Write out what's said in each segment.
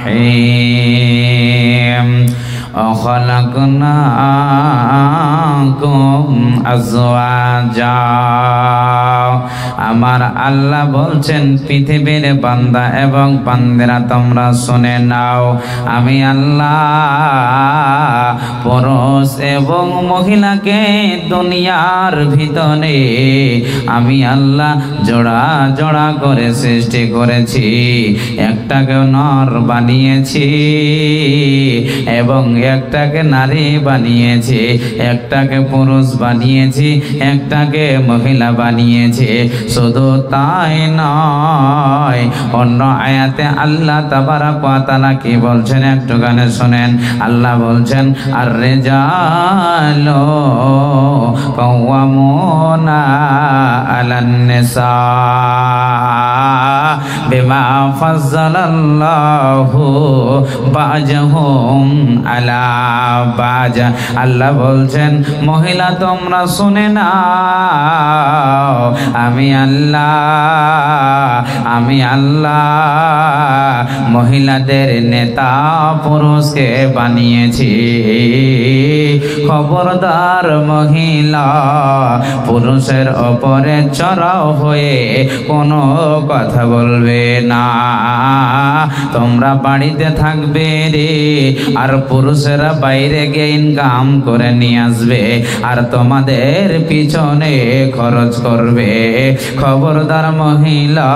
الرحيم وخلقناكم أزواجا আমার আল্লাহ বলছেন পৃথিবীর বান্দা এবং বান্দেরা তোমরা শুনে নাও আমি আল্লাহ পুরুষ এবং মহিলাকে দুনিয়ার ভিতরে আমি আল্লাহ জোড়া জোড়া করে সৃষ্টি করেছি একটাকে নর বানিয়েছি এবং একটাকে নারী বানিয়েছি একটাকে পুরুষ বানিয়েছি একটাকে মহিলা বানিয়েছি শুধু তাই নয় অন্য আয়াতে আল্লাহ তাবারাক ওয়া তাআলা কি বলছেন একটু গানে শুনেন আল্লাহ বলছেন আর রিজালু কাওয়ামুনা আলান নিসা বিমা ফাজ্জালাল্লাহু বা'জাহুম আলা বা'জ আল্লাহ বলছেন মহিলা তোমরা শুনে নাও আমি আল্লাহ মহিলাদের নেতা পুরুষকে বানিয়েছি খবরদার মহিলা পুরুষের ওপরে চড়াও হয়ে কোনো কথা বলবে না তোমরা বাড়িতে থাকবে রে আর পুরুষেরা বাইরে গিয়ে ইনকাম করে নিয়ে আসবে আর তোমাদের পিছনে খরচ করবে খবরদার মহিলা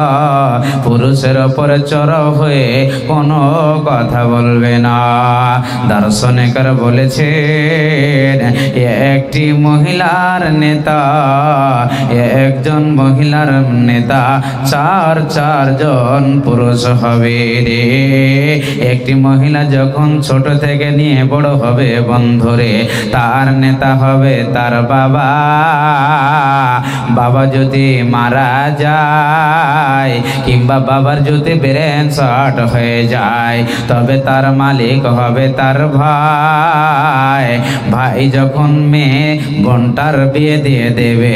পুরুষের উপরে চড়াও হয়ে কোনো কথা বলবে না দার্শনিকরা বলেছেন একটি মহিলার নেতা একজন মহিলার নেতা চারজন পুরুষ হবে রে একটি মহিলা যখন ছোট থেকে নিয়ে বড় হবে বন্ধুরে তার নেতা হবে তার বাবা বাবা যদি মারা যায় কিংবা বাবার যদি ব্রেন শর্ট হয়ে যায় তবে তার মালিক হবে তার ভাই ভাই যখন মেয়ে বোনটার বিয়ে দিয়ে দেবে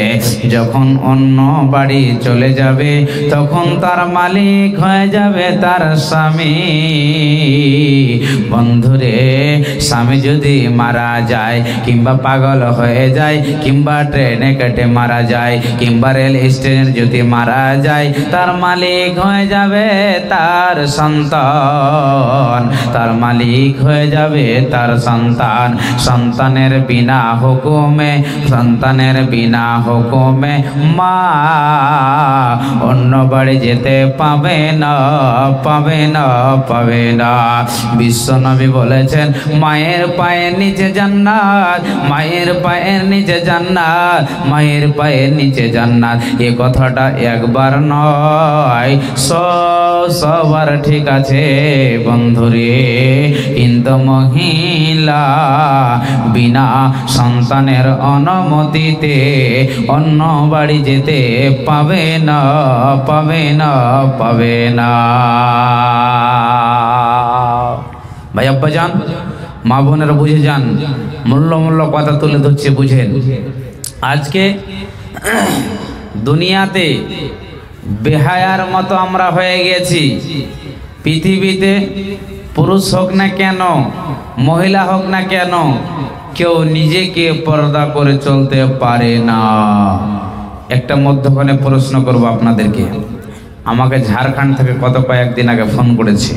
যখন অন্য বাড়ি চলে যাবে তখন তার মালিক হয়ে যাবে তার স্বামী বন্ধুরে স্বামী যদি মারা যায় কিংবা পাগল হয়ে যায় কিংবা ট্রেনে কেটে মারা যায় কিংবা রেল স্টেশনে যদি মারা যায় তার মালিক হয়ে যাবে তার সন্তান তার মালিক হয়ে যাবে তার সন্তান সন্তানের বিনা হুকুমে মা অন্য বাড়ি যেতে পাবে না বিশ্বনবী বলেছেন মায়ের পায়ের নিচে জান্নাত মায়ের পায়ের নিচে জান্নাত মায়ের পায়ের নিচে জান্নাত এ কথাটা একবার নয় সবার ঠিক আছে বন্ধুরে কিন্তু মহিলা বিনা সন্তানের অনুমতিতে অন্য বাড়ি যেতে পাবে না ভাই আব্বা যান মা বোনেরা বুঝে যান মূল্য কথা তুলে ধরছে বুঝেন আজকে দুনিয়াতে বেহায়ার মতো আমরা হয়ে গেছি পৃথিবীতে পুরুষ হোক না কেন মহিলা হোক না কেন কেউ নিজেকে পর্দা করে চলতে পারে না একটা মধ্যখানে প্রশ্ন করব আপনাদেরকে আমাকে ঝাড়খণ্ড থেকে কয়েকদিন আগে ফোন করেছে